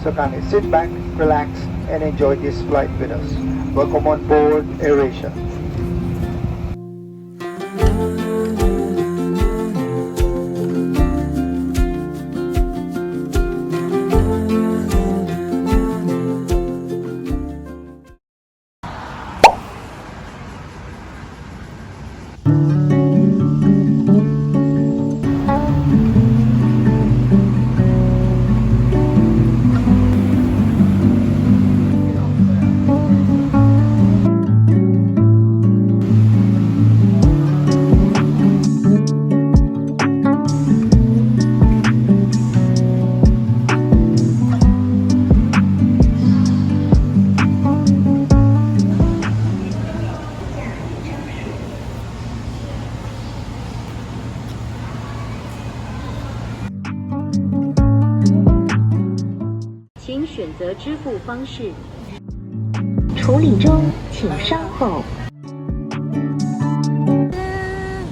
So kindly sit back, relax, and enjoy this flight with us. Welcome on board AirAsia.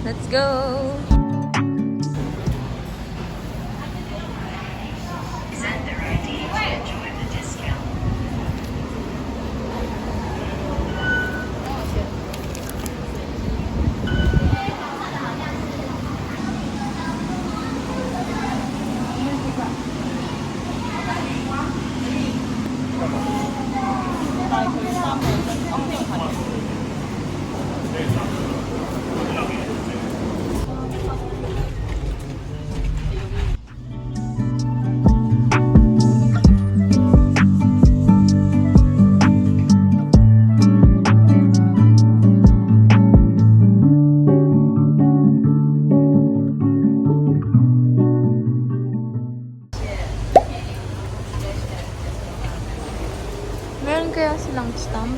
Let's go. Meron kaya silang stamp?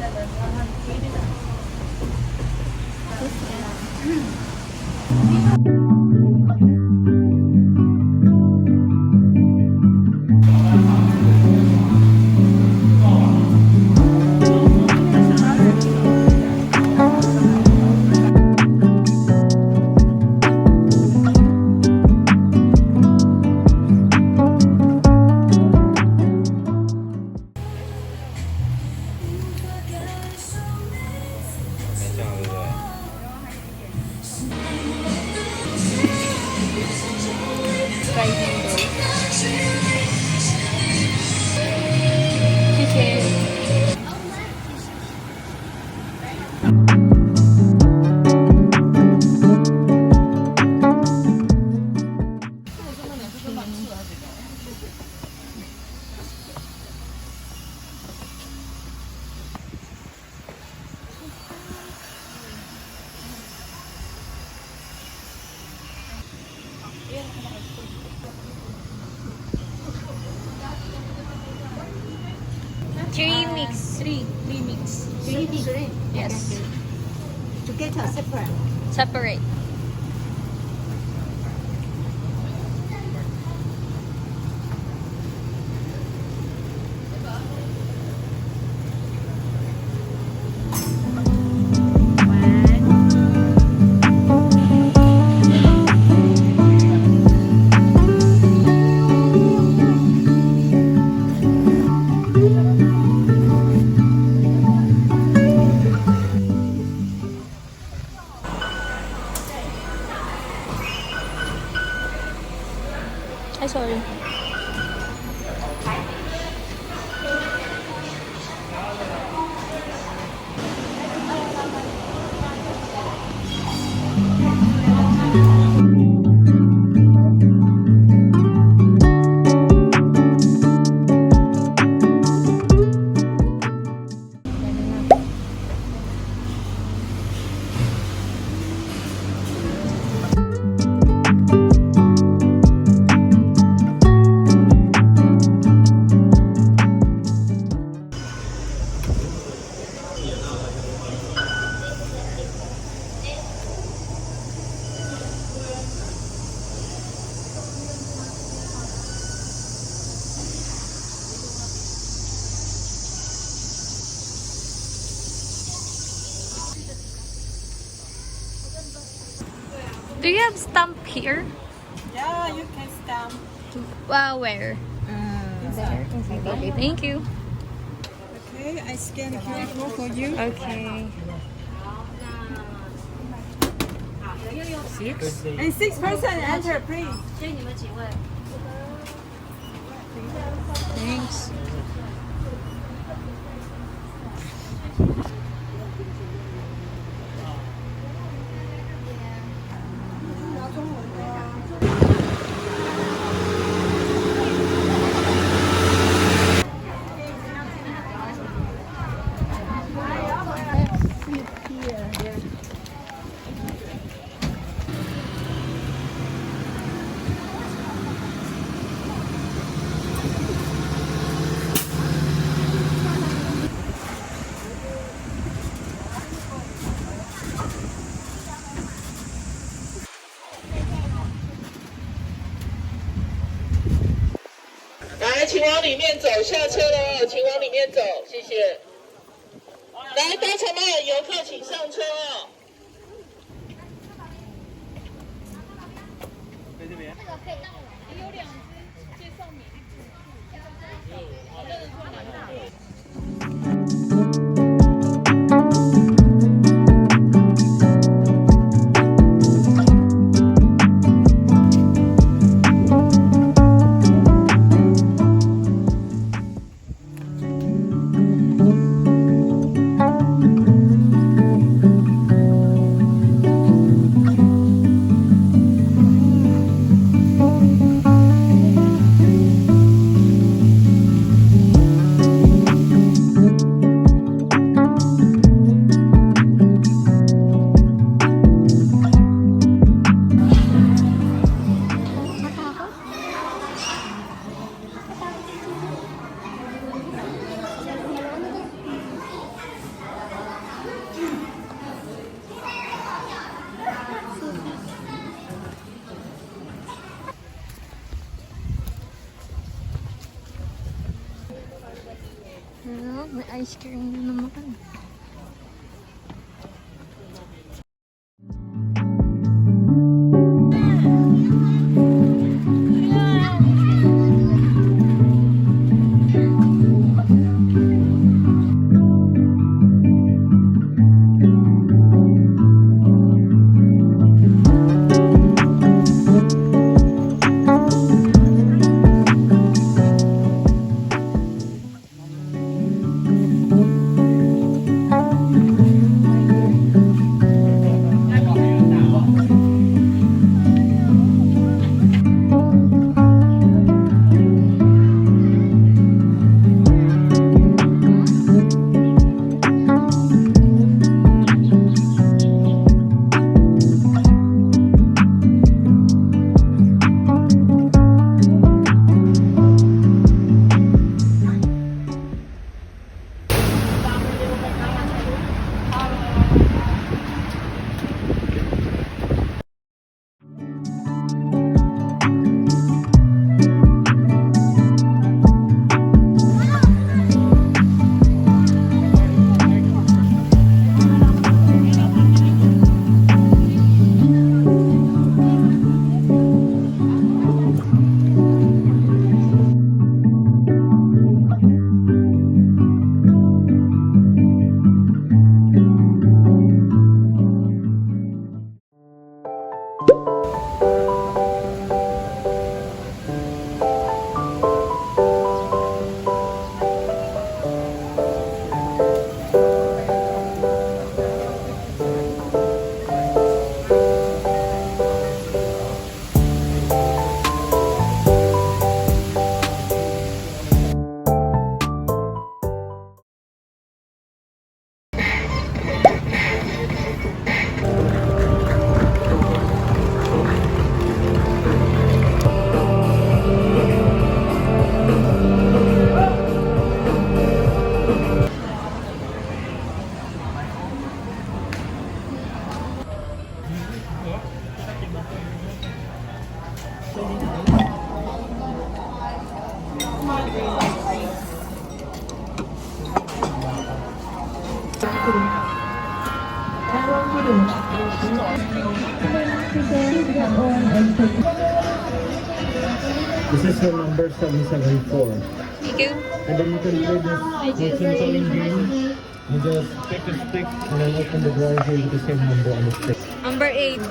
Three mix. Three mix. Three? Yes. Together, separate. Separate. Ay, sorry. Do you have stamp here? Yeah, you can stamp Where? Okay, thank you. Okay, I scan the QR code for you. Okay. And 6 person enter, please. Thanks.来，请往里面走，下车了，请往里面走，谢谢。来，搭乘吗？游客请上车哦。Hello, may ice cream na naman. This is her number 774. Thank you. And then you can play this fortune-telling game. You just pick a stick and then open the drawer here with the same number on the stick. Number 8.